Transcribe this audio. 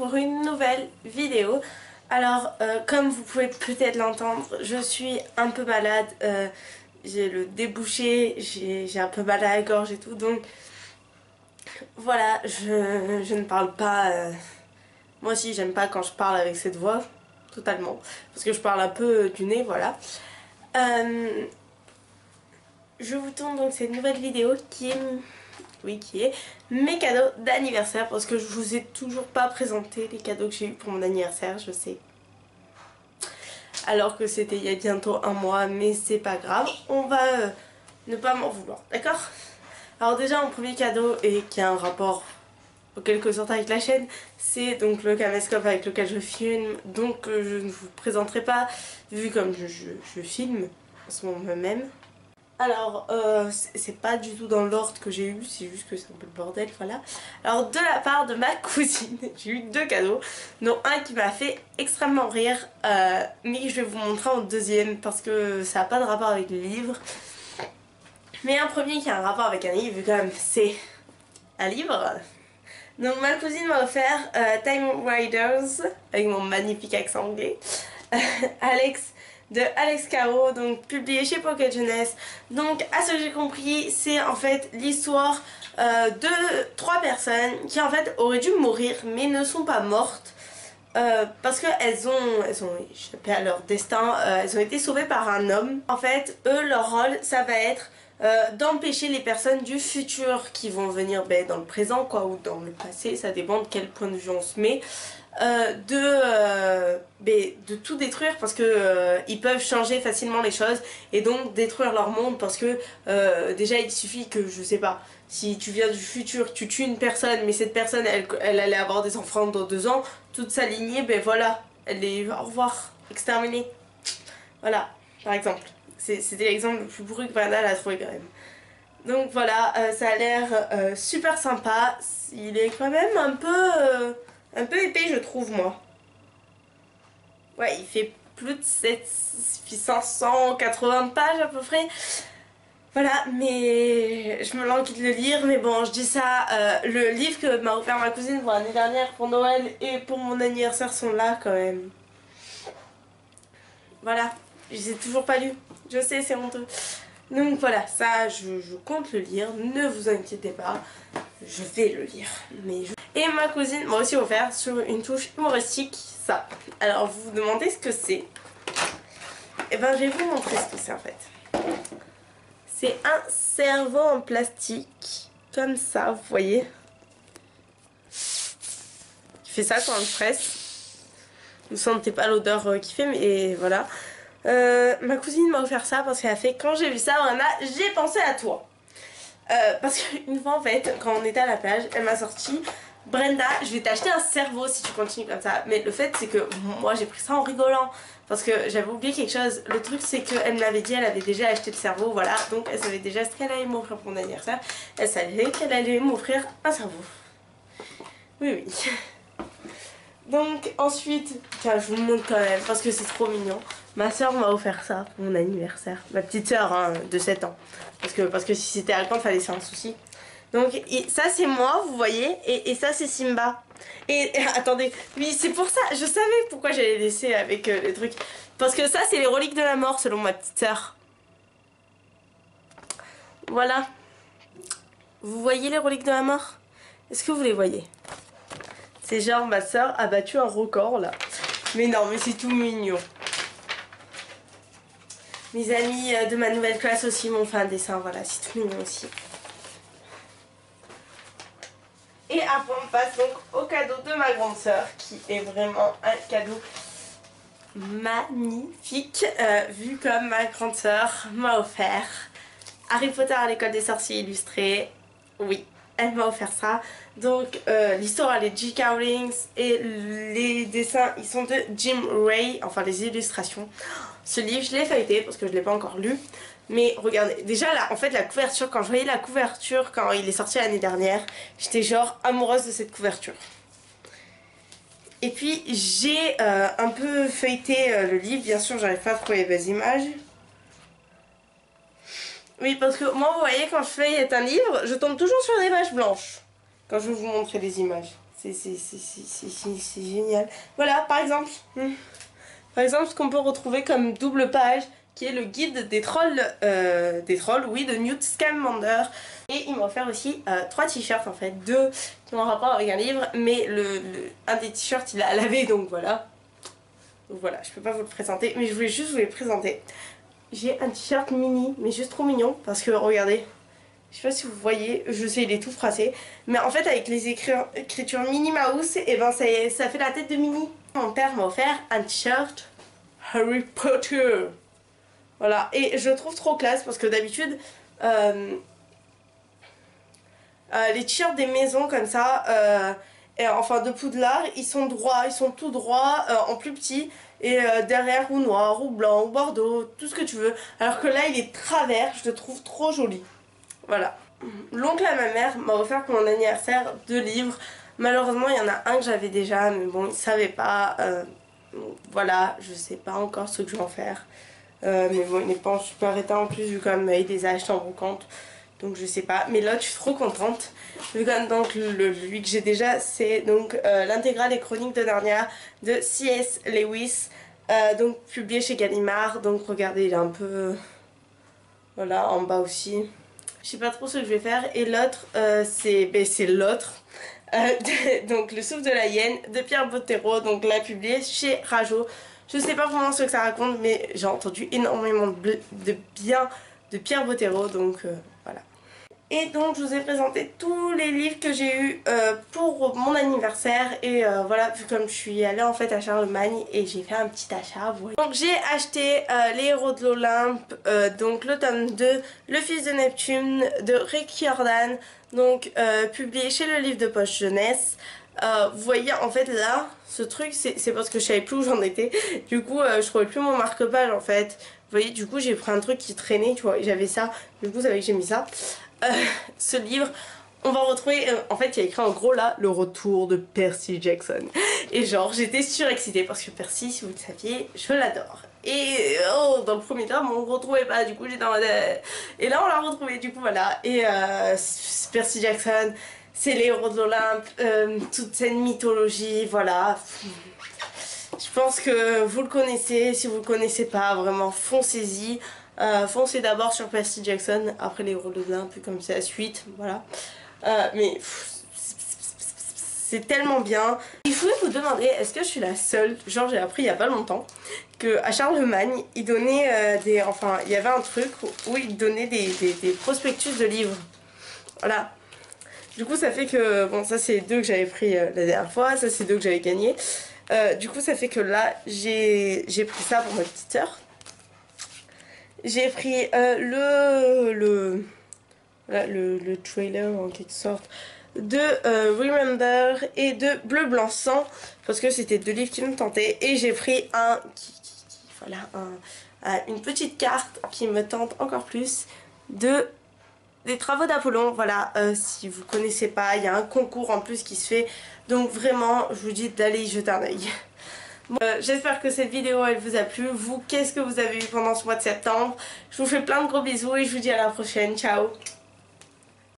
pour une nouvelle vidéo. Alors comme vous pouvez peut-être l'entendre, je suis un peu malade, j'ai le débouché, j'ai un peu mal à la gorge et tout, donc voilà, je ne parle pas, moi aussi j'aime pas quand je parle avec cette voix, totalement, parce que je parle un peu du nez, voilà. Je vous tourne donc cette nouvelle vidéo qui est mes cadeaux d'anniversaire, parce que je vous ai toujours pas présenté les cadeaux que j'ai eu pour mon anniversaire, je sais. Alors que c'était il y a bientôt un mois, mais c'est pas grave, on va ne pas m'en vouloir, d'accord? Alors déjà mon premier cadeau, et qui a un rapport en quelque sorte avec la chaîne, c'est donc le caméscope avec lequel je filme, donc je ne vous présenterai pas, vu comme je filme en ce moment même. Alors, c'est pas du tout dans l'ordre que j'ai eu, c'est juste que c'est un peu le bordel, voilà. Alors, de la part de ma cousine, j'ai eu deux cadeaux, dont un qui m'a fait extrêmement rire, mais je vais vous montrer en deuxième parce que ça n'a pas de rapport avec le livre. Mais un premier qui a un rapport avec un livre, vu quand même c'est un livre. Donc, ma cousine m'a offert Time Riders, avec mon magnifique accent anglais, de Alex Caro, donc publié chez Pocket Jeunesse. Donc à ce que j'ai compris, c'est en fait l'histoire de trois personnes qui en fait auraient dû mourir mais ne sont pas mortes parce qu'elles ont échappé à leur destin, elles ont été sauvées par un homme. En fait, eux, leur rôle, ça va être d'empêcher les personnes du futur qui vont venir dans le présent quoi, ou dans le passé, ça dépend de quel point de vue on se met, de tout détruire parce que ils peuvent changer facilement les choses et donc détruire leur monde parce que déjà il suffit que, je sais pas, si tu viens du futur, tu tues une personne mais cette personne elle allait avoir des enfants dans 2 ans, toute sa lignée, voilà, elle est au revoir, exterminée. Voilà, par exemple. C'était l'exemple le plus pourri que Vandal a trouvé quand même. Donc voilà, ça a l'air super sympa. Il est quand même un peu épais, je trouve, moi. Ouais, il fait plus de 580 pages à peu près. Voilà, mais je me languis de le lire, mais bon, je dis ça, le livre que m'a offert ma cousine pour l'année dernière, pour Noël et pour mon anniversaire sont là quand même. Voilà, je les ai toujours pas lus, je sais, c'est honteux. Donc voilà, ça je compte le lire, ne vous inquiétez pas, je vais le lire. Et ma cousine m'a aussi offert sur une touche humoristique ça. Alors vous vous demandez ce que c'est. Et ben je vais vous montrer ce que c'est en fait. C'est un cerveau en plastique, comme ça, vous voyez. Il fait ça quand on le presse. Vous ne sentez pas l'odeur qu'il fait, mais voilà. Ma cousine m'a offert ça parce qu'elle a fait, quand j'ai vu ça, j'ai pensé à toi. Parce qu'une fois en fait, quand on était à la plage, elle m'a sorti: Brenda, je vais t'acheter un cerveau si tu continues comme ça. Mais le fait c'est que moi j'ai pris ça en rigolant parce que j'avais oublié quelque chose. Le truc c'est qu'elle me l'avait dit, elle avait déjà acheté le cerveau, voilà. Donc elle savait déjà ce qu'elle allait m'offrir pour mon anniversaire. Elle savait qu'elle allait m'offrir un cerveau. Oui, oui. Donc ensuite, tiens, je vous le montre quand même parce que c'est trop mignon. Ma soeur m'a offert ça pour mon anniversaire. Ma petite soeur hein, de 7 ans. Parce que si c'était à quand, il fallait faire un souci. Donc ça c'est moi, vous voyez, et ça c'est Simba. Et attendez, oui c'est pour ça, je savais pourquoi j'allais laisser avec les trucs. Parce que ça c'est les reliques de la mort selon ma petite soeur. Voilà. Vous voyez les reliques de la mort? Est-ce que vous les voyez? C'est genre ma soeur a battu un record là. Mais non, mais c'est tout mignon. Mes amis de ma nouvelle classe aussi m'ont fait un dessin, voilà, c'est tout mignon aussi. Et après on passe donc au cadeau de ma grande soeur, qui est vraiment un cadeau magnifique, vu comme ma grande soeur m'a offert Harry Potter à l'école des sorciers illustré. Oui, elle m'a offert ça. Donc l'histoire elle est J.K. Rowling et les dessins ils sont de Jim Ray, enfin les illustrations. Ce livre je l'ai feuilleté parce que je ne l'ai pas encore lu. Mais regardez, déjà là, en fait la couverture, quand je voyais la couverture quand il est sorti l'année dernière, j'étais genre amoureuse de cette couverture. Et puis j'ai un peu feuilleté le livre, bien sûr j'arrive pas à trouver les belles images. Oui, parce que moi vous voyez quand je feuillette un livre, je tombe toujours sur des pages blanches. Quand je vais vous montrer des images. C'est génial. Voilà, par exemple, ce qu'on peut retrouver comme double page, qui est le guide des trolls, oui, de Newt Scamander. Et il m'a offert aussi 3 t-shirts en fait, 2 qui ont un rapport avec un livre, mais un des t-shirts il a lavé, donc voilà. Donc voilà, je peux pas vous le présenter, mais je voulais juste vous les présenter. J'ai un t-shirt mini, mais juste trop mignon, parce que regardez, je sais pas si vous voyez, je sais il est tout froissé, mais en fait avec les écritures Minnie Mouse, et ben ça fait la tête de Minnie. Mon père m'a offert un t-shirt Harry Potter. Voilà, et je le trouve trop classe parce que d'habitude, les t-shirts des maisons comme ça, enfin de Poudlard, ils sont droits, ils sont tout droits, en plus petit, et derrière ou noir, ou blanc, ou bordeaux, tout ce que tu veux. Alors que là il est travers, je le trouve trop joli. Voilà. L'oncle à ma mère m'a offert pour mon anniversaire 2 livres. Malheureusement il y en a un que j'avais déjà, mais bon il savait pas. Voilà, je sais pas encore ce que je vais en faire. Mais bon il n'est pas en super état en plus vu comme il les a achetés en brocante. Donc je sais pas, mais là je suis trop contente. Vu que donc lui que j'ai déjà, c'est donc l'intégrale des chroniques de Narnia de C.S. Lewis, donc publié chez Gallimard. Donc regardez, il est un peu, voilà, en bas aussi. Je sais pas trop ce que je vais faire. Et l'autre, c'est l'autre. Donc le souffle de la hyène de Pierre Bottero, donc l'a publié chez Rajo. Je sais pas vraiment ce que ça raconte, mais j'ai entendu énormément de bien de Pierre Bottero, donc voilà. Et donc je vous ai présenté tous les livres que j'ai eu pour mon anniversaire. Et voilà, vu comme je suis allée en fait à Charlemagne et j'ai fait un petit achat, voilà. Donc j'ai acheté Les Héros de l'Olympe, donc le tome 2, Le Fils de Neptune de Rick Riordan, donc publié chez le livre de poche jeunesse. Vous voyez en fait là, ce truc c'est parce que je savais plus où j'en étais. Du coup je trouvais plus mon marque-page en fait. Vous voyez, du coup j'ai pris un truc qui traînait, tu vois, j'avais ça, du coup vous savez que j'ai mis ça. Ce livre, on va retrouver, en fait il y a écrit en gros là, le retour de Percy Jackson. Et genre j'étais surexcitée parce que Percy, si vous le saviez, je l'adore. Et oh, dans le premier tome on le retrouvait pas, du coup j'étais en mode... Et là on l'a retrouvé, du coup voilà. Et Percy Jackson, c'est les héros de l'Olympe, toute cette mythologie, voilà. Je pense que vous le connaissez, si vous le connaissez pas, vraiment foncez-y. Foncez d'abord sur Percy Jackson, après les héros de l'Olympe, comme c'est la suite, voilà. Mais c'est tellement bien. Je voulais vous demander, est-ce que je suis la seule, genre j'ai appris il y a pas longtemps, qu'à Charlemagne, ils donnaient enfin, il y avait un truc où ils donnaient des prospectus de livres. Voilà. Du coup ça fait que, bon ça c'est 2 que j'avais pris la dernière fois, ça c'est 2 que j'avais gagné. Du coup ça fait que là j'ai pris ça pour ma petite soeur. J'ai pris le trailer en quelque sorte de Remember et de Bleu Blanc Sang parce que c'était 2 livres qui me tentaient, et j'ai pris voilà, une petite carte qui me tente encore plus des travaux d'Apollon. Voilà, si vous connaissez pas, il y a un concours en plus qui se fait, donc vraiment je vous dis d'aller y jeter un oeil. Bon, j'espère que cette vidéo elle vous a plu. Vous, qu'est-ce que vous avez eu pendant ce mois de septembre? Je vous fais plein de gros bisous et je vous dis à la prochaine. Ciao.